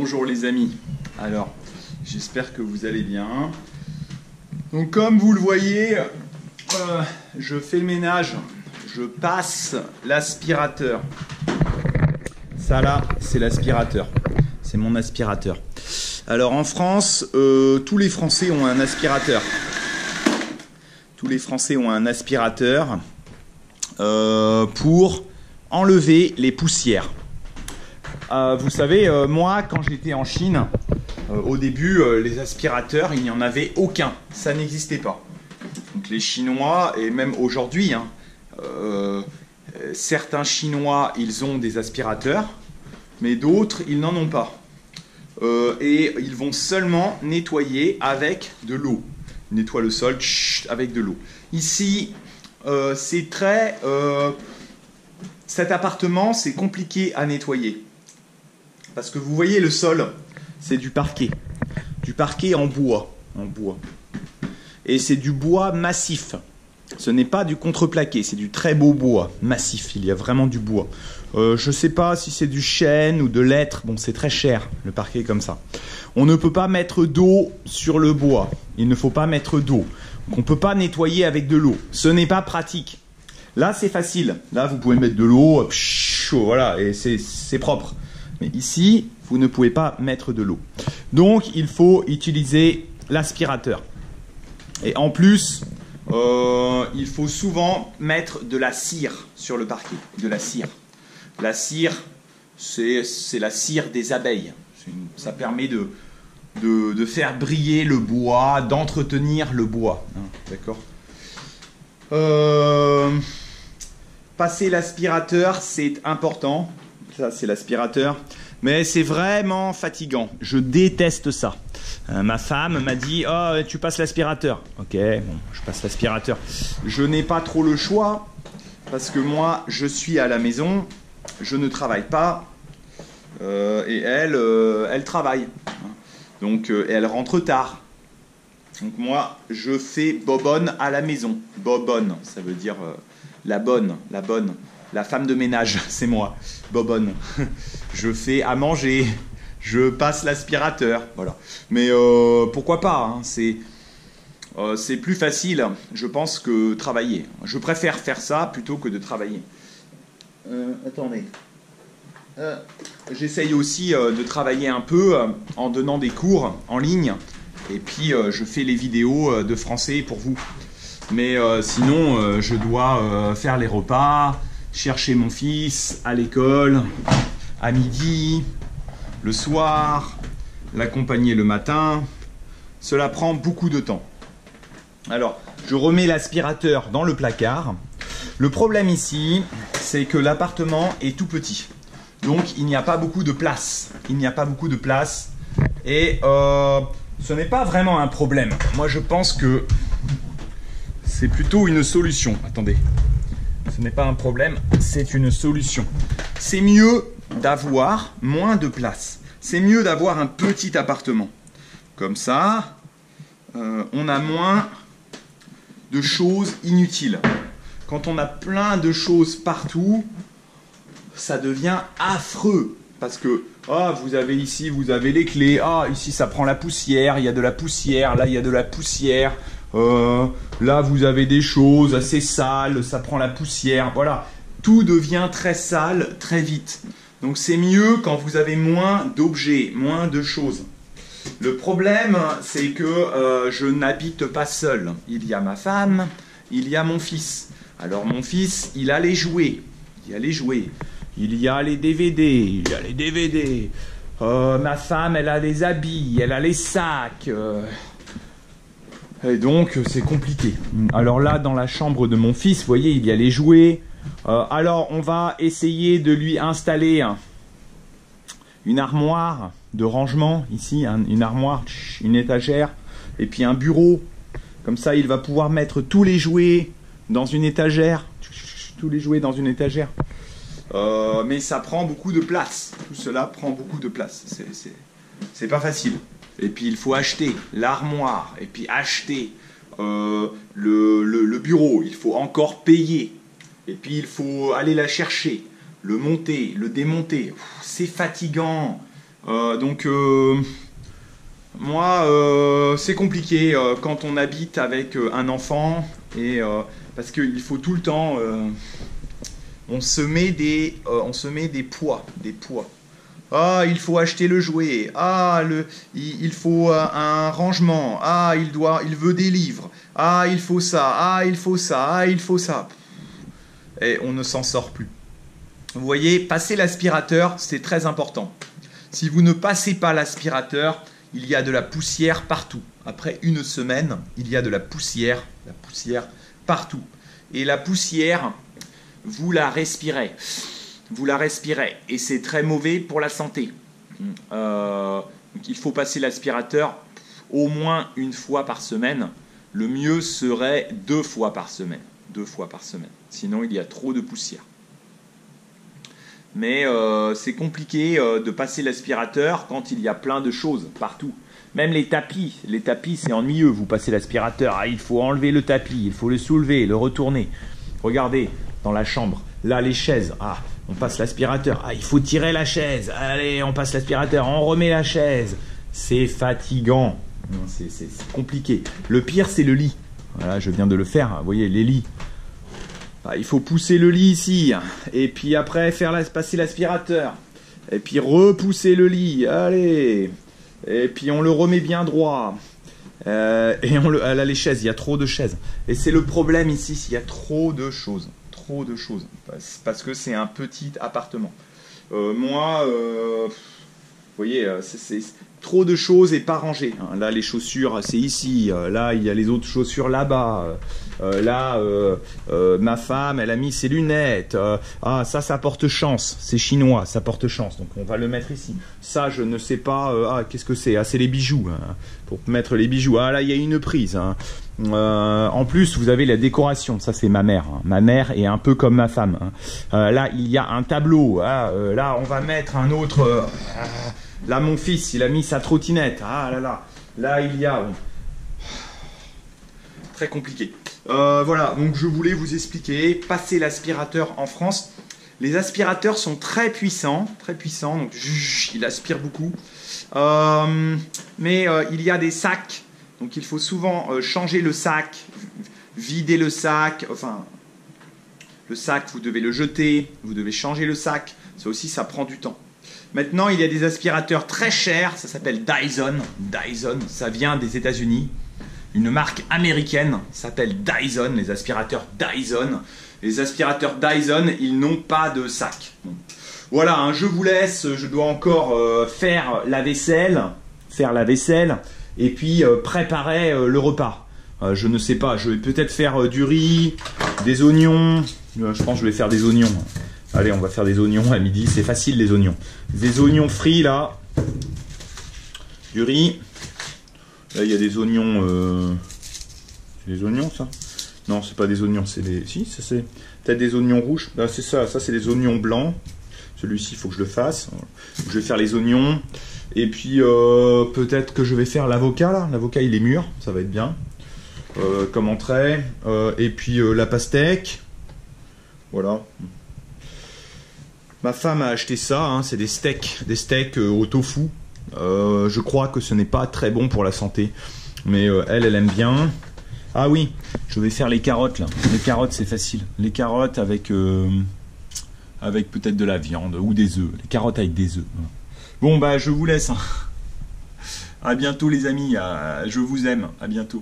Bonjour les amis, alors j'espère que vous allez bien. Donc comme vous le voyez, je fais le ménage, je passe l'aspirateur. Ça là, c'est l'aspirateur, c'est mon aspirateur. Alors en France, tous les Français ont un aspirateur. Tous les Français ont un aspirateur pour enlever les poussières. Vous savez, moi, quand j'étais en Chine, au début, les aspirateurs, il n'y en avait aucun. Ça n'existait pas. Donc les Chinois, et même aujourd'hui, certains Chinois, ils ont des aspirateurs, mais d'autres, ils n'en ont pas. Et ils vont seulement nettoyer avec de l'eau. Ils nettoient le sol avec de l'eau. Ici, c'est très... cet appartement, c'est compliqué à nettoyer. Parce que vous voyez le sol, c'est du parquet en bois, et c'est du bois massif. Ce n'est pas du contreplaqué, c'est du très beau bois massif. Il y a vraiment du bois. Je ne sais pas si c'est du chêne ou de l'hêtre. Bon, c'est très cher le parquet comme ça. On ne peut pas mettre d'eau sur le bois. Il ne faut pas mettre d'eau. Donc on ne peut pas nettoyer avec de l'eau. Ce n'est pas pratique. Là, c'est facile. Là, vous pouvez mettre de l'eau, voilà, et c'est propre. Mais ici, vous ne pouvez pas mettre de l'eau. Donc, il faut utiliser l'aspirateur. Et en plus, il faut souvent mettre de la cire sur le parquet. De la cire. La cire, c'est la cire des abeilles. Ça permet de faire briller le bois, d'entretenir le bois. D'accord ? Passer l'aspirateur, c'est important. Ça, c'est l'aspirateur. Mais c'est vraiment fatigant. Je déteste ça. Ma femme m'a dit « Oh, tu passes l'aspirateur. » Ok, bon, je passe l'aspirateur. Je n'ai pas trop le choix parce que moi, je suis à la maison, je ne travaille pas et elle travaille. Donc, elle rentre tard. Donc, moi, je fais bobonne à la maison. Bobonne, ça veut dire la bonne. La femme de ménage, c'est moi, bobonne. Je fais à manger, je passe l'aspirateur, voilà. Mais pourquoi pas, c'est plus facile, je pense, que travailler. Je préfère faire ça plutôt que de travailler. Attendez. J'essaye aussi de travailler un peu en donnant des cours en ligne. Et puis, je fais les vidéos de français pour vous. Mais sinon, je dois faire les repas, chercher mon fils à l'école, à midi, le soir, l'accompagner le matin. Cela prend beaucoup de temps. Alors, je remets l'aspirateur dans le placard. Le problème ici, c'est que l'appartement est tout petit. Donc, il n'y a pas beaucoup de place. Et ce n'est pas vraiment un problème. Moi, je pense que c'est plutôt une solution. Attendez. Ce n'est pas un problème, c'est une solution. C'est mieux d'avoir moins de place. C'est mieux d'avoir un petit appartement. Comme ça, on a moins de choses inutiles. Quand on a plein de choses partout, ça devient affreux. Parce que, vous avez ici, vous avez les clés. Ici, ça prend la poussière. Il y a de la poussière. Là, il y a de la poussière. Là, vous avez des choses assez sales, ça prend la poussière, voilà. Tout devient très sale très vite. Donc, c'est mieux quand vous avez moins d'objets, moins de choses. Le problème, c'est que je n'habite pas seul. Il y a ma femme, il y a mon fils. Alors, mon fils, il a les jouets. Il y a les DVD. Ma femme, elle a les habits, elle a les sacs. Et donc, c'est compliqué. Alors là, dans la chambre de mon fils, vous voyez, il y a les jouets. Alors, on va essayer de lui installer une armoire de rangement. Ici, une armoire, une étagère. Et puis un bureau. Comme ça, il va pouvoir mettre tous les jouets dans une étagère. Mais ça prend beaucoup de place. Tout cela prend beaucoup de place. C'est pas facile. Et puis il faut acheter l'armoire, et puis acheter le bureau, il faut encore payer. Et puis il faut aller la chercher, le monter, le démonter. C'est fatigant. Moi, c'est compliqué quand on habite avec un enfant et parce qu'il faut tout le temps, on se met des poids, Ah, il faut acheter le jouet. Ah, il faut un rangement. Ah, il veut des livres. Ah, il faut ça. Ah, il faut ça. Ah, il faut ça. Et on ne s'en sort plus. Vous voyez, passer l'aspirateur, c'est très important. Si vous ne passez pas l'aspirateur, il y a de la poussière partout. Après une semaine, il y a de la poussière partout. Et la poussière, vous la respirez. Vous la respirez. Et c'est très mauvais pour la santé. Donc il faut passer l'aspirateur au moins une fois par semaine. Le mieux serait 2 fois par semaine. 2 fois par semaine. Sinon, il y a trop de poussière. Mais c'est compliqué de passer l'aspirateur quand il y a plein de choses partout. Même les tapis c'est ennuyeux, vous passez l'aspirateur, il faut enlever le tapis, il faut le soulever, le retourner. Regardez, dans la chambre, là les chaises, on passe l'aspirateur, il faut tirer la chaise, allez on passe l'aspirateur, on remet la chaise. C'est fatigant, c'est compliqué. Le pire c'est le lit, voilà je viens de le faire, vous voyez les lits. Il faut pousser le lit ici, et puis après passer l'aspirateur, et puis repousser le lit, allez, et puis on le remet bien droit, et là les chaises, il y a trop de chaises, et c'est le problème ici, il y a trop de choses, parce que c'est un petit appartement. Moi, vous voyez, c'est trop de choses et pas rangées. Là, les chaussures, c'est ici. Là, il y a les autres chaussures là-bas. Là, ma femme, elle a mis ses lunettes. Ça porte chance. C'est chinois, ça porte chance. Donc, on va le mettre ici. Ça, je ne sais pas. Qu'est-ce que c'est? C'est les bijoux. Pour mettre les bijoux. Là, il y a une prise. En plus, vous avez la décoration. Ça, c'est ma mère. Ma mère est un peu comme ma femme. Là, il y a un tableau. Là, on va mettre un autre... Là, mon fils, il a mis sa trottinette. Là, il y a... Très compliqué. Voilà, donc je voulais vous expliquer. Passer l'aspirateur en France. Les aspirateurs sont très puissants. Donc, il aspire beaucoup. Mais il y a des sacs. Donc, il faut souvent changer le sac. Vider le sac. Enfin, le sac, vous devez le jeter. Vous devez changer le sac. Ça aussi, ça prend du temps. Maintenant, il y a des aspirateurs très chers, ça s'appelle Dyson. Dyson, ça vient des États-Unis. Une marque américaine s'appelle Dyson, les aspirateurs Dyson. Les aspirateurs Dyson, ils n'ont pas de sac. Bon. Voilà, je vous laisse, je dois encore faire la vaisselle, et puis préparer le repas. Je ne sais pas, je vais peut-être faire du riz, des oignons. Je pense que je vais faire des oignons. Allez, on va faire des oignons à midi, c'est facile les oignons. Des oignons frits là. Du riz. Là, il y a des oignons... C'est des oignons ça? Non, c'est pas des oignons, c'est des... Si, ça c'est... Peut-être des oignons rouges. Là, c'est ça, c'est des oignons blancs. Celui-ci, il faut que je le fasse. Je vais faire les oignons. Et puis, peut-être que je vais faire l'avocat là. L'avocat, il est mûr, ça va être bien. Comme entrée. Et puis, la pastèque. Voilà. Ma femme a acheté ça, c'est des steaks au tofu. Je crois que ce n'est pas très bon pour la santé, mais elle aime bien. Ah oui, je vais faire les carottes là. Les carottes, c'est facile. Les carottes avec peut-être de la viande ou des œufs. Les carottes avec des œufs. Bon bah je vous laisse. À bientôt les amis. Je vous aime. À bientôt.